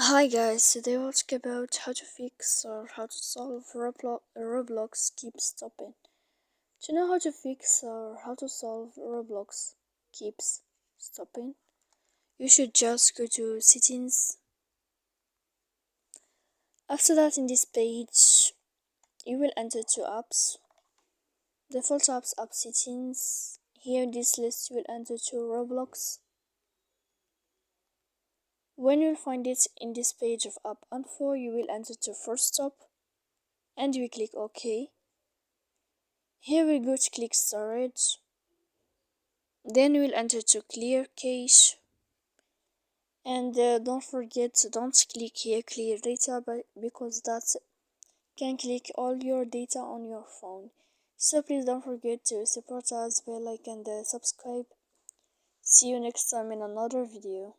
Hi guys, today we'll talk about how to fix or how to solve Roblox keeps stopping. To know how to fix or how to solve Roblox keeps stopping, you should just go to settings. After that, in this page, you will enter to apps, default apps, app settings. Here in this list, you will enter to Roblox. When you'll find it in this page of app info, you will enter to first stop and you will click OK. Here we go to click storage, then we'll enter to clear cache, and don't forget, don't click here clear data because that can click all your data on your phone. So please don't forget to support us by like and subscribe. See you next time in another video.